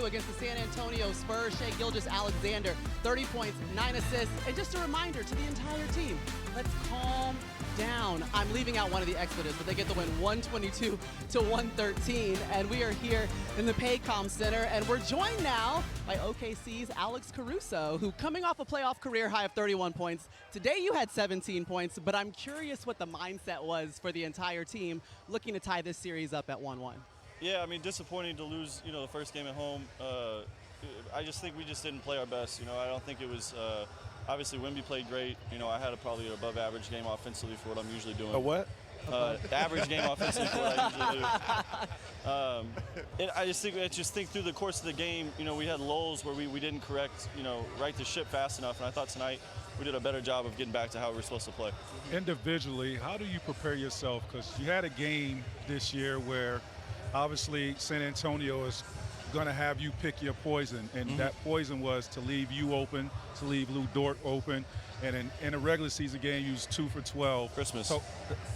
against the San Antonio Spurs. Shai Gilgeous-Alexander, 30 points, 9 assists. And just a reminder to the entire team, let's calm down. I'm leaving out one of the expletives, but they get the win 122 to 113. And we are here in the Paycom Center, and we're joined now by OKC's Alex Caruso, who coming off a playoff career high of 31 points. Today you had 17 points, but I'm curious what the mindset was for the entire team looking to tie this series up at 1-1. Yeah, I mean, disappointing to lose, the first game at home. I just think we just didn't play our best. I don't think it was obviously Wemby played great. I had probably an above average game offensively for what I'm usually doing. A what? Average game offensively for what I usually do. I just think through the course of the game, we had lulls where we didn't right the ship fast enough. And I thought tonight we did a better job of getting back to how we were supposed to play. Individually, how do you prepare yourself? Because you had a game this year where obviously San Antonio is going to have you pick your poison, and that poison was to leave you open, to leave Lou Dort open, and in a regular season game, you was 2 for 12. Christmas.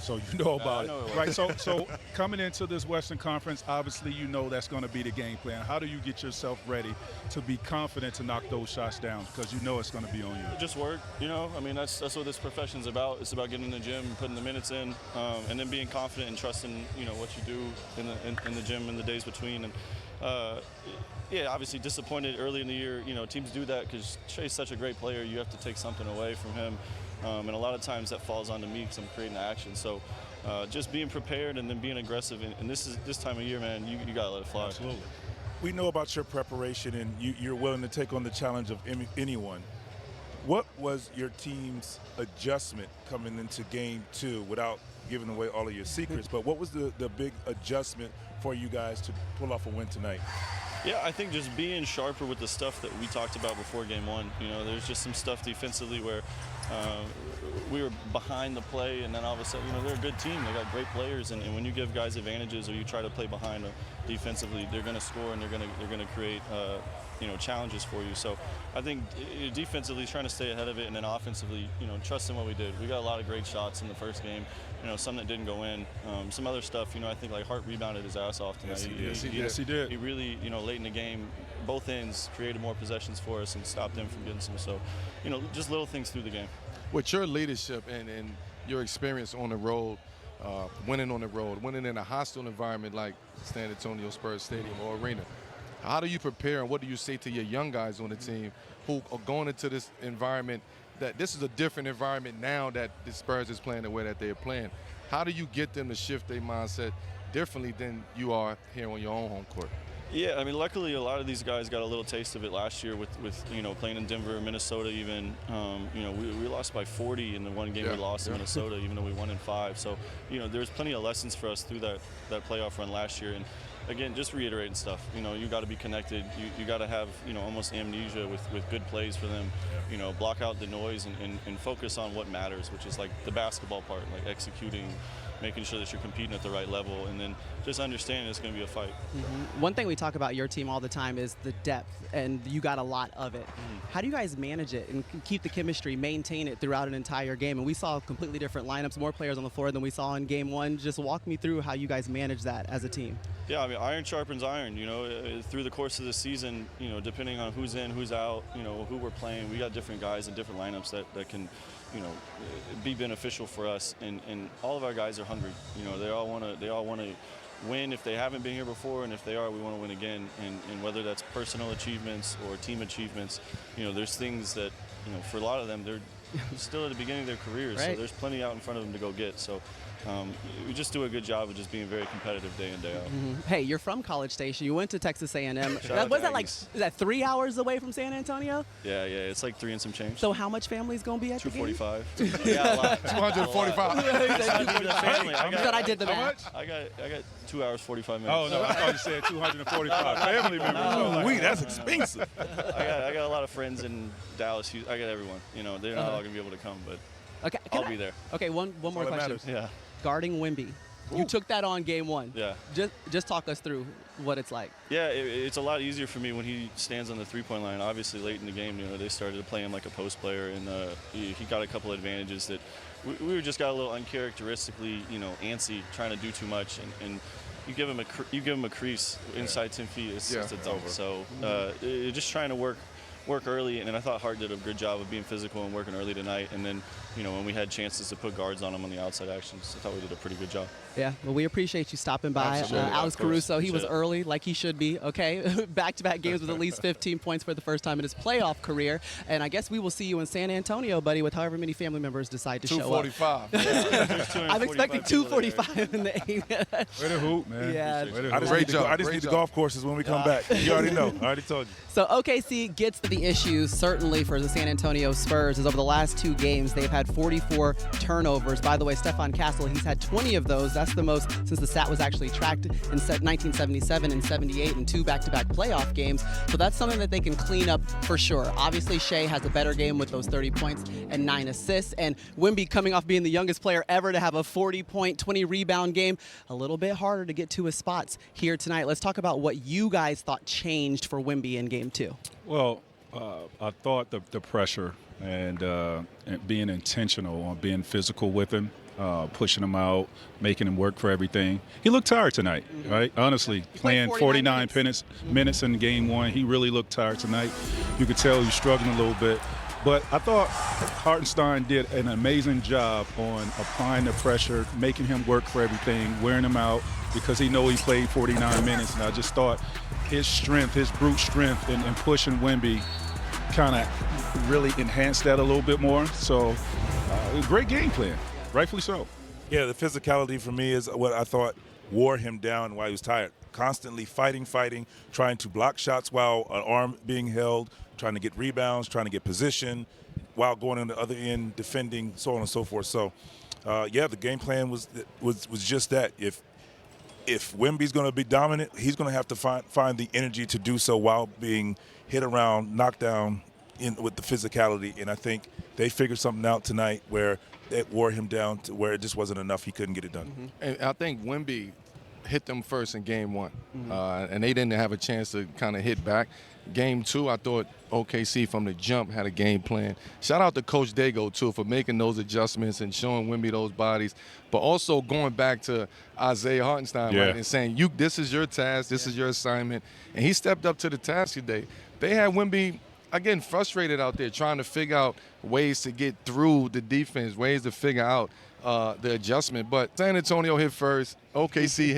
So you know about it. Right, so coming into this Western Conference, obviously you know that's going to be the game plan. How do you get yourself ready to be confident to knock those shots down, because you know it's going to be on you? Just work, I mean, that's what this profession's about. It's about getting in the gym and putting the minutes in, and then being confident and trusting, what you do in the gym in the days between. And yeah, obviously disappointed early in the year. Teams do that because Shai's such a great player. You have to take something away from him, and a lot of times that falls onto me because I'm creating the action. So just being prepared and then being aggressive. And this time of year, man, you gotta let it fly. Absolutely. We know about your preparation, and you're willing to take on the challenge of anyone. What was your team's adjustment coming into Game 2, without giving away all of your secrets, but what was the big adjustment for you guys to pull off a win tonight? Yeah, I think just being sharper with the stuff that we talked about before Game 1. There's just some stuff defensively where we were behind the play, and then all of a sudden, they're a good team. They got great players, and when you give guys advantages or you try to play behind them defensively, they're going to score and they're going to create challenges for you. So I think defensively trying to stay ahead of it, and then offensively, trusting what we did. We got a lot of great shots in the first game. Some that didn't go in. Some other stuff, I think like Hart rebounded his ass off tonight. Yes, he did. He really, late in the game, both ends created more possessions for us and stopped them from getting some. So, just little things through the game. With your leadership and your experience on the road, winning on the road, winning in a hostile environment like San Antonio Spurs Stadium or arena, how do you prepare, and what do you say to your young guys on the team who are going into this environment, that this is a different environment now that the Spurs is playing the way that they're playing? How do you get them to shift their mindset differently than you are here on your own home court? Yeah, I mean, luckily a lot of these guys got a little taste of it last year with playing in Denver, Minnesota even. We lost by 40 in the one game we lost in Minnesota, even though we won in 5. So, there's plenty of lessons for us through that playoff run last year. And again, just reiterating stuff. You got to be connected. You got to have, almost amnesia with good plays for them. Block out the noise and focus on what matters, which is like the basketball part, like executing, making sure that you're competing at the right level, and then just understanding it's going to be a fight. One thing we talk about your team all the time is the depth, and you got a lot of it. How do you guys manage it and keep the chemistry, maintain it throughout an entire game? And we saw completely different lineups, more players on the floor than we saw in Game 1. Just walk me through how you guys manage that as a team. Yeah, I mean, iron sharpens iron. Through the course of the season, depending on who's in, who's out, who we're playing, we got different guys in different lineups that can, be beneficial for us. And all of our guys are hungry. They all want to win if they haven't been here before, and if they are, we want to win again. And whether that's personal achievements or team achievements, there's things that, for a lot of them, they're still at the beginning of their careers, right. So there's plenty out in front of them to go get. So we just do a good job of just being very competitive day in, day out. Hey, you're from College Station. You went to Texas A&M. Is that 3 hours away from San Antonio? Yeah, it's like 3 and some change. So how much family's going to be at the game? 245. Yeah, a lot. 245. I did the math. I got 2 hours 45 minutes. Oh no, I thought you said 245 family members. Oh, that's expensive. I got a lot of friends in Dallas. I got everyone. They're not all going to be able to come, but okay, I'll be there. Okay, one more question. Matters. Yeah. Guarding Wemby. You took that on Game 1. Yeah. Just talk us through what it's like. Yeah, it's a lot easier for me when he stands on the three-point line. Obviously, late in the game, they started to play him like a post player, and he got a couple of advantages that we just got a little uncharacteristically, antsy, trying to do too much. And you give him a crease inside 10 feet, it's just a dunk. So just trying to work early, and I thought Hart did a good job of being physical and working early tonight. And then, when we had chances to put guards on him on the outside actions, I thought we did a pretty good job. Yeah, well, we appreciate you stopping by. Alex Caruso, he was early like he should be, okay? Back-to-back games with at least 15 points for the first time in his playoff career. And I guess we will see you in San Antonio, buddy, with however many family members decide to show up. 245. I'm expecting 245 in the 8. Way to hoop, man. Yeah. I just need the golf courses when we come back. You already know. I already told you. So OKC gets the issue, certainly for the San Antonio Spurs, is over the last 2 games, they've had 44 turnovers. By the way, Stephon Castle, he's had 20 of those. That's the most since the stat was actually tracked in 1977 and 78 in 2 back-to-back playoff games. So that's something that they can clean up for sure. Obviously, Shea has a better game with those 30 points and 9 assists. And Wemby coming off being the youngest player ever to have a 40-point, 20-rebound game, a little bit harder to get to his spots here tonight. Let's talk about what you guys thought changed for Wemby in Game 2. Well, I thought the pressure and being intentional on being physical with him, pushing him out, making him work for everything. He looked tired tonight, right? Honestly, playing 49 minutes in Game 1, he really looked tired tonight. You could tell he's struggling a little bit. But I thought Hartenstein did an amazing job on applying the pressure, making him work for everything, wearing him out, because he played 49 minutes. And I just thought his strength, his brute strength in pushing Wemby kind of really enhanced that a little bit more. So great game plan, rightfully so. Yeah, the physicality for me is what I thought wore him down while he was tired. Constantly fighting, trying to block shots while an arm being held, trying to get rebounds, trying to get position, while going on the other end, defending, so on and so forth. So, the game plan was just that. If Wemby's going to be dominant, he's going to have to find the energy to do so while being hit around, knocked down with the physicality. And I think they figured something out tonight where it wore him down to where it just wasn't enough. He couldn't get it done. Mm-hmm. And I think Wemby hit them first in Game 1, and they didn't have a chance to kind of hit back. Game 2, I thought OKC from the jump had a game plan. Shout out to Coach Dago, too, for making those adjustments and showing Wemby those bodies, but also going back to Isaiah Hartenstein right, and saying, this is your task, this is your assignment. And he stepped up to the task today. They had Wemby, again, frustrated out there, trying to figure out ways to get through the defense, ways to figure out the adjustment. But San Antonio hit first, OKC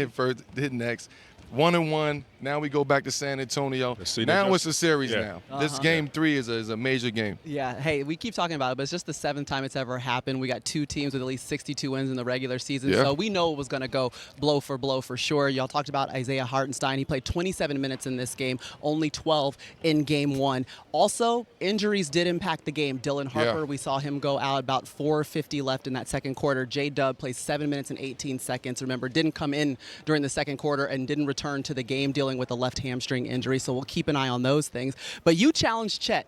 hit next. 1-1. Now we go back to San Antonio. Now it's a series now. This Game 3 is a major game. Yeah, hey, we keep talking about it, but it's just the 7th time it's ever happened. We got 2 teams with at least 62 wins in the regular season, so we know it was going to go blow for sure. Y'all talked about Isaiah Hartenstein. He played 27 minutes in this game, only 12 in Game 1. Also, injuries did impact the game. Dylan Harper, we saw him go out about 4:50 left in that second quarter. J-Dub plays 7 minutes and 18 seconds. Remember, didn't come in during the second quarter and didn't return to the game, dealing with a left hamstring injury, so we'll keep an eye on those things. But you challenged Chet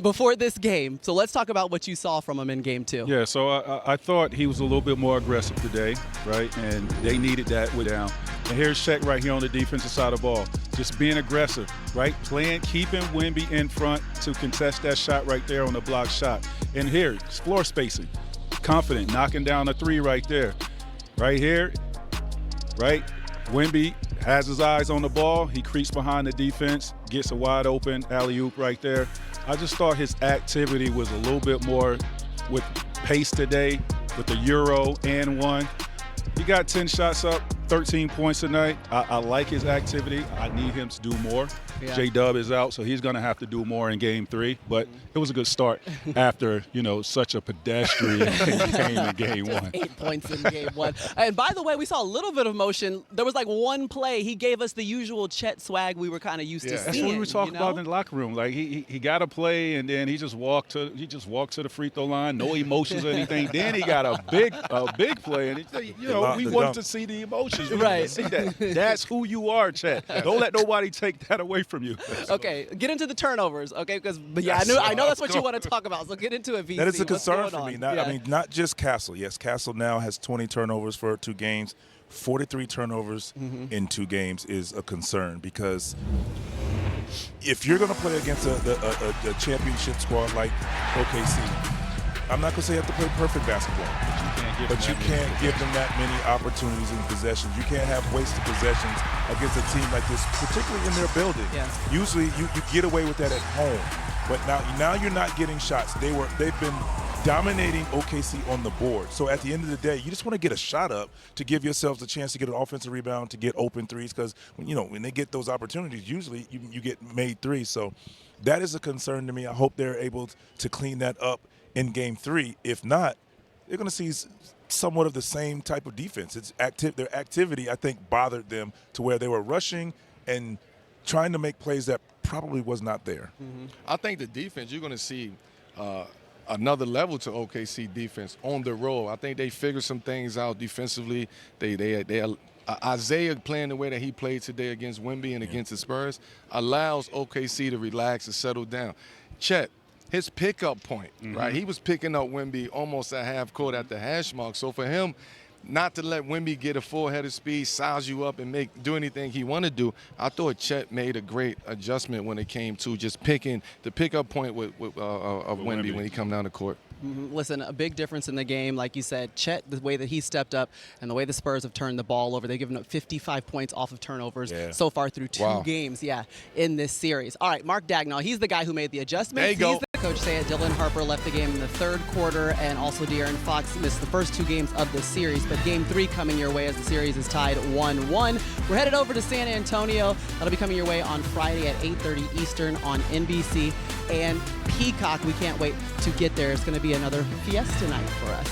before this game, so let's talk about what you saw from him in Game 2. Yeah, so I thought he was a little bit more aggressive today, right? And they needed that with down. And here's Chet right here on the defensive side of the ball, just being aggressive, right? Keeping Wemby in front to contest that shot right there on the block shot. And here, floor spacing, confident, knocking down a 3 right there. Right here, right? Wemby has his eyes on the ball. He creeps behind the defense, gets a wide open alley-oop right there. I just thought his activity was a little bit more with pace today, with the Euro and 1. He got 10 shots up, 13 points tonight. I like his activity. I need him to do more. J-Dub is out, so he's going to have to do more in Game 3. But it was a good start after, such a pedestrian game in Game 1. 8 points in Game 1. And by the way, we saw a little bit of motion. There was like one play. He gave us the usual Chet swag we were kind of used to seeing. That's what we were talking about in the locker room. Like he got a play, and then he just walked to the free throw line, no emotions or anything. Then he got a big play, and we wanted to see the emotions. We wanted to see that. That's who you are, Chet. Don't let nobody take that away from you. Okay, get into the turnovers, okay? Because I know that's what you want to talk about. So get into it, VC. That is a concern for me. Not just Castle. Yes, Castle now has 20 turnovers for 2 games. 43 turnovers in 2 games is a concern, because if you're going to play against a championship squad like OKC, I'm not going to say you have to play perfect basketball. But you can't give them that many opportunities and possessions. You can't have wasted possessions against a team like this, particularly in their building. Yeah. Usually you get away with that at home. But now you're not getting shots. They've been dominating OKC on the board. So at the end of the day, you just want to get a shot up to give yourselves a chance to get an offensive rebound, to get open threes, because when they get those opportunities, usually you get made threes. So that is a concern to me. I hope they're able to clean that up in Game 3. If not, they're going to see somewhat of the same type of defense. Their activity, I think, bothered them to where they were rushing and trying to make plays that probably was not there. Mm-hmm. I think the defense, you're going to see another level to OKC defense on the road. I think they figured some things out defensively. Isaiah playing the way that he played today against Wemby and against the Spurs allows OKC to relax and settle down. Chet, his pickup point, right? He was picking up Wemby almost at half court at the hash mark. So for him not to let Wemby get a full head of speed, size you up, and do anything he want to do, I thought Chet made a great adjustment when it came to just picking the pickup point with Wemby when he come down the court. Listen, a big difference in the game, like you said, Chet, the way that he stepped up and the way the Spurs have turned the ball over. They've given up 55 points off of turnovers so far through two games, in this series. All right, Mark Dagnall, he's the guy who made the adjustments. There you go. He's the coach. Say it. Dylan Harper left the game in the third quarter, and also De'Aaron Fox missed the first two games of this series. But Game 3 coming your way as the series is tied 1-1. We're headed over to San Antonio. That'll be coming your way on Friday at 8:30 Eastern on NBC and Peacock. We can't wait to get there. It's going to be another fiesta night for us.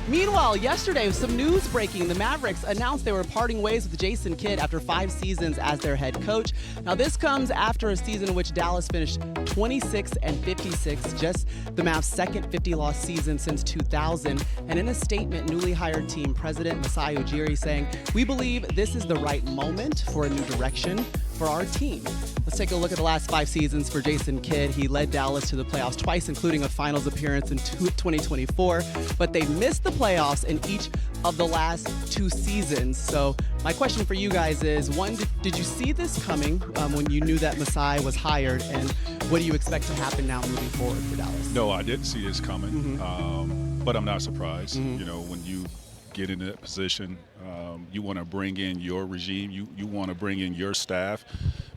Meanwhile, yesterday, some news breaking. The Mavericks announced they were parting ways with Jason Kidd after 5 seasons as their head coach. Now, this comes after a season in which Dallas finished 26-56, just the Mavs' second 50-loss season since 2000. And in a statement, newly hired team president Masai Ujiri saying, "We believe this is the right moment for a new direction for our team." Let's take a look at the last 5 seasons for Jason Kidd. He led Dallas to the playoffs twice, including a finals appearance in 2024, but they missed the playoffs in each of the last 2 seasons. So my question for you guys is, one, did you see this coming when you knew that Masai was hired, and what do you expect to happen now moving forward for Dallas? No, I didn't see this coming, but I'm not surprised. When you get in that position, you want to bring in your regime, you want to bring in your staff,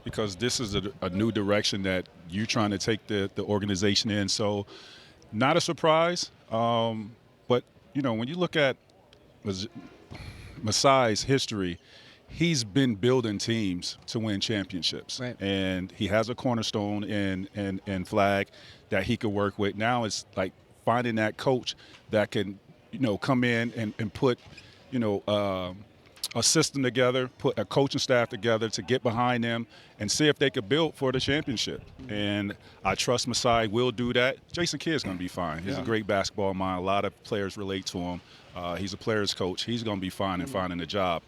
because this is a new direction that you're trying to take the organization in. So not a surprise, but when you look at Masai's history, he's been building teams to win championships, and he has a cornerstone in Flag that he could work with. Now it's like finding that coach that can come in and put a system together, put a coaching staff together to get behind them and see if they could build for the championship. And I trust Masai will do that. Jason Kidd's going to be fine. He's a great basketball mind. A lot of players relate to him. He's a player's coach. He's going to be fine in finding a job.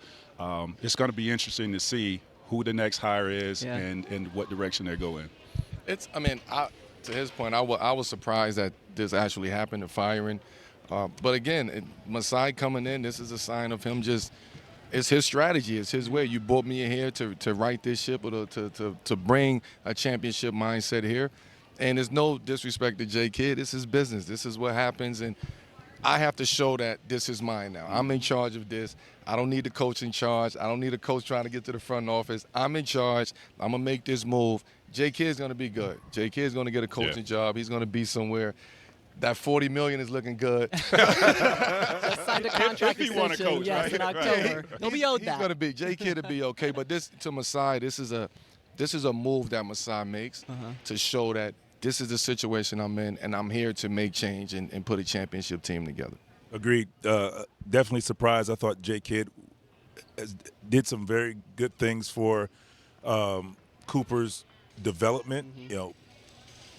It's going to be interesting to see who the next hire is and what direction they're going. To his point, I was surprised that this actually happened, the firing. But again, Masai coming in, this is a sign of him it's his strategy. It's his way. You brought me in here to right this ship or to bring a championship mindset here. And there's no disrespect to J. Kidd. This is business. This is what happens. And I have to show that this is mine now. I'm in charge of this. I don't need the coach in charge. I don't need a coach trying to get to the front office. I'm in charge. I'm going to make this move. J. Kidd's going to be good. J. Kidd's going to get a coaching job. He's going to be somewhere. That $40 million is looking good. Just signed a contract if he want to coach, yes, in October. He'll be owed that. He's going to be. J. Kidd will be okay. But this, to Masai, this is a move that Masai makes to show that this is the situation I'm in, and I'm here to make change and put a championship team together. Agreed. Definitely surprised. I thought J. Kidd did some very good things for Cooper's development.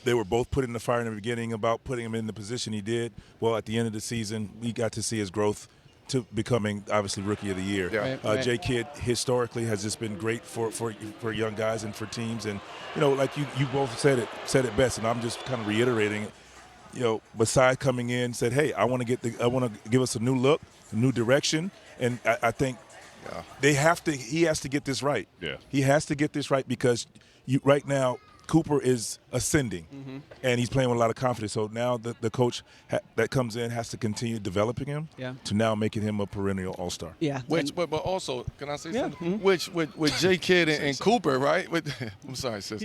They were both put in the fire in the beginning about putting him in the position he did. Well, at the end of the season, we got to see his growth to becoming, obviously, Rookie of the Year. J. Kidd historically has just been great for young guys and for teams. And, like you both said it best, and I'm just kind of reiterating it. Masai coming in said, hey, I want to give us a new look, a new direction. And I think he has to get this right. Yeah. He has to get this right because right now, Cooper is ascending, and he's playing with a lot of confidence. So now the coach that comes in has to continue developing him to now making him a perennial all-star. Yeah. But also, can I say something? Which with J. Kidd and Cooper, right? I'm sorry, sis.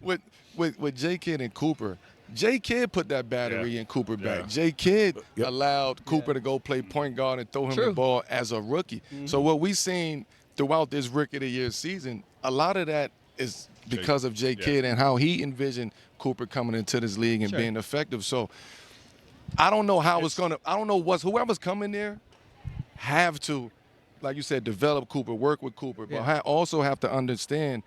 with J. Kidd and Cooper, J. Kidd put that battery in Cooper back. J. Kidd allowed Cooper to go play point guard and throw him the ball as a rookie. So what we've seen throughout this Rookie of the Year season, a lot of that is because of J. Kidd and how he envisioned Cooper coming into this league and being effective. So I don't know how it's going to – I don't know whoever's coming there have to, like you said, develop Cooper, work with Cooper, but also have to understand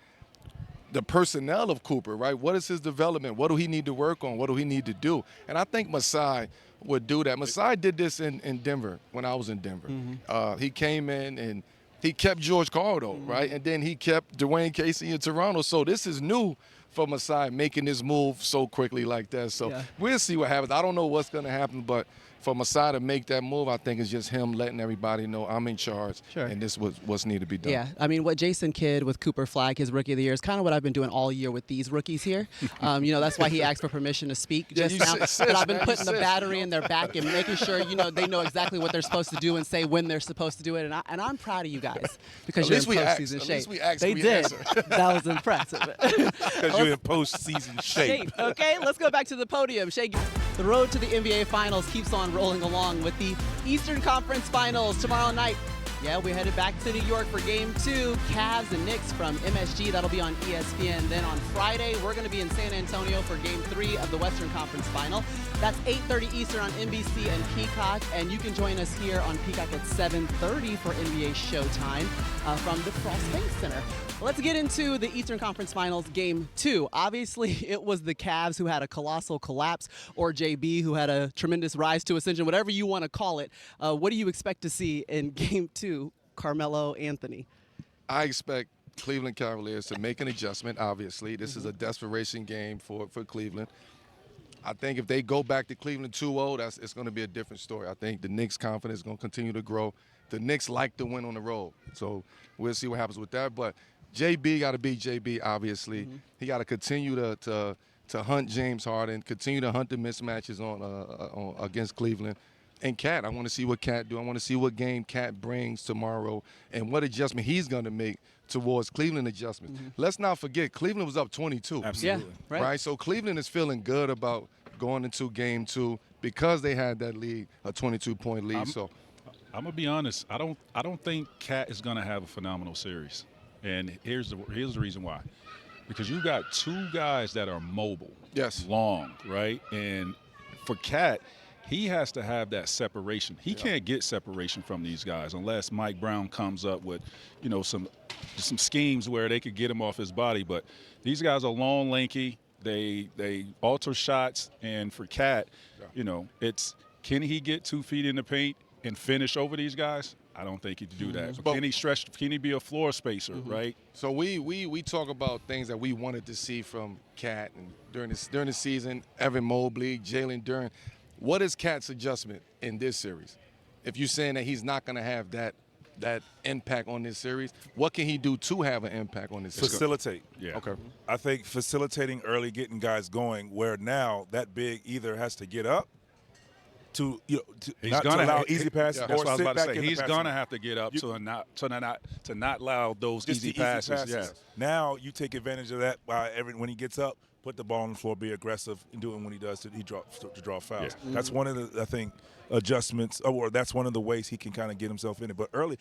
the personnel of Cooper, right? What is his development? What do he need to work on? What do he need to do? And I think Masai would do that. Masai did this in Denver when I was in Denver. He came in and he kept George Karl, though, right? And then he kept Dwayne Casey in Toronto. So this is new for Masai, making this move so quickly like that. So we'll see what happens. I don't know what's going to happen, but for Masai to make that move, I think it's just him letting everybody know I'm in charge, and this was what's needed to be done. Yeah, I mean, what Jason Kidd with Cooper Flag, his Rookie of the Year, is kind of what I've been doing all year with these rookies here. You know, that's why he asked for permission to speak just now. But I've been putting the battery in their back and making sure, you know, they know exactly what they're supposed to do and say when they're supposed to do it. And I'm proud of you guys because you're in postseason shape. They did. That was impressive. Because you're in postseason shape. Okay, let's go back to the podium. Shay, the road to the NBA Finals keeps on rolling along with the Eastern Conference Finals tomorrow night. Yeah, we're headed back to New York for Game 2, Cavs and Knicks from MSG. That'll be on ESPN. Then on Friday, we're going to be in San Antonio for Game 3 of the Western Conference Final. That's 8:30 Eastern on NBC and Peacock, and you can join us here on Peacock at 7:30 for NBA Showtime from the Frost Bank Center. Let's get into the Eastern Conference Finals Game 2. Obviously, it was the Cavs who had a colossal collapse, or JB who had a tremendous rise to ascension, whatever you want to call it. What do you expect to see in Game 2, Carmelo Anthony? I expect Cleveland Cavaliers to make an adjustment, obviously. This is a desperation game for Cleveland. I think if they go back to Cleveland 2-0, it's going to be a different story. I think the Knicks' confidence is going to continue to grow. The Knicks like to win on the road, so we'll see what happens with that. But JB got to be JB, obviously. He got to continue to hunt James Harden, continue to hunt the mismatches on against Cleveland. And Cat, I want to see what Cat do. I want to see what game Cat brings tomorrow and what adjustment he's going to make towards Cleveland adjustments. Let's not forget, Cleveland was up 22. Absolutely. Yeah, right? So Cleveland is feeling good about going into Game 2 because they had that lead, a 22-point lead. I'm gonna be honest. I don't think Cat is gonna have a phenomenal series, and here's the reason why. Because you got two guys that are mobile, long, right? And for Cat, he has to have that separation. He can't get separation from these guys unless Mike Brown comes up with, you know, some schemes where they could get him off his body. But these guys are long, lanky. They alter shots, and for Cat, you know, it's can he get 2 feet in the paint and finish over these guys? I don't think he can do that. But can he be a floor spacer, right? So we talk about things that we wanted to see from Cat and during the season, Evan Mobley, Jalen Duren. What is Cat's adjustment in this series? If you're saying that he's not going to have that impact on this series, what can he do to have an impact on this series? Facilitate. Yeah. Okay. I think facilitating early, getting guys going, where now that big either has to get up to allow easy passes. That's what I was about to say. He's going to have to get up to not allow those easy passes. Yeah. Now you take advantage of that when he gets up, put the ball on the floor, be aggressive, and do it when he does to draw fouls. Yeah. That's one of the, I think, adjustments, or that's one of the ways he can kind of get himself in it. But early,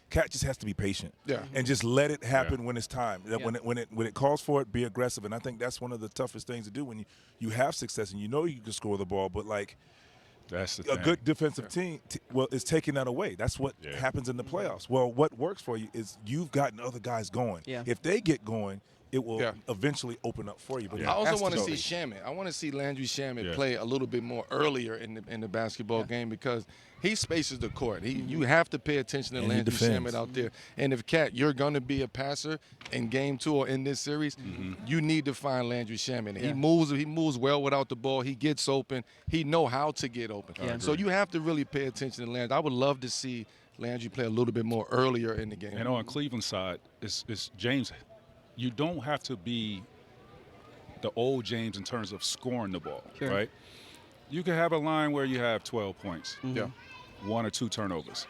Cat just has to be patient and just let it happen when it's time. When it calls for it, be aggressive. And I think that's one of the toughest things to do when you have success and you know you can score the ball, but like – that's the thing. A good defensive team is taking that away. That's what happens in the playoffs. Well, what works for you is you've gotten other guys going. Yeah. If they get going, it will eventually open up for you. But I also want to see Shamet. I want to see Landry Shamet play a little bit more earlier in the basketball game because he spaces the court. You have to pay attention to Landry Shamet out there. And if Cat, you're going to be a passer in Game 2 or in this series, you need to find Landry Shamet. He moves well without the ball. He gets open. He know how to get open. So you have to really pay attention to Landry. I would love to see Landry play a little bit more earlier in the game. And on Cleveland's side, it's James you don't have to be the old James in terms of scoring the ball, Sure. right? You can have a line where you have 12 points, Yeah. 1 or 2 turnovers.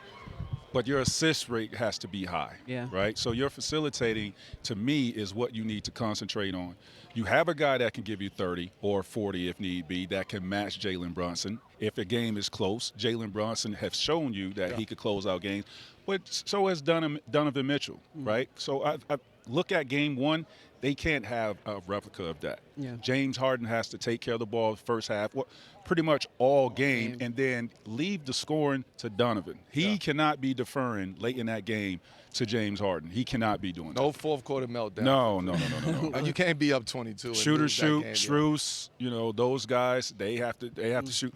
But your assist rate has to be high, Yeah. right? So your facilitating, to me, is what you need to concentrate on. You have a guy that can give you 30 or 40 if need be, that can match Jalen Brunson. If a game is close, Jalen Brunson has shown you that he could close out games. But so has Donovan Mitchell, right? So I look at game 1. They can't have a replica of that. Yeah. James Harden has to take care of the ball first half, pretty much all game, and then leave the scoring to Donovan. He cannot be deferring late in that game to James Harden. He cannot be doing No that. fourth quarter meltdown. No. You can't be up 22. Shooters shoot, game, Strus, those guys, they have to shoot.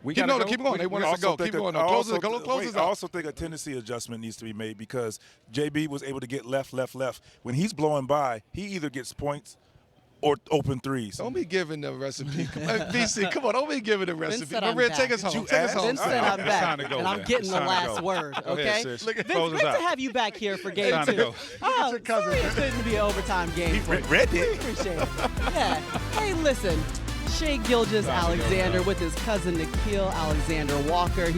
We Keep gotta going, keep going. They want us to go. Keep going. No, close it I out. also think a tendency adjustment needs to be made because JB was able to get left. When he's blowing by, he either gets points or open threes. Don't be giving the recipe. VC, come on. Don't be giving the recipe. said I'm Maria, back. take us home. Take us home. Vince said I'm It's back, time to go, and I'm man. getting It's the time to last go. word, Go okay? ahead, sis. Vince, Close us great out. to have you back here for game Time to 2. go. Oh, sorry it couldn't be an overtime game. Ready? Appreciate it. Yeah. Hey, listen, Shai Gilgeous-Alexander with his cousin Nikhil Alexander Walker.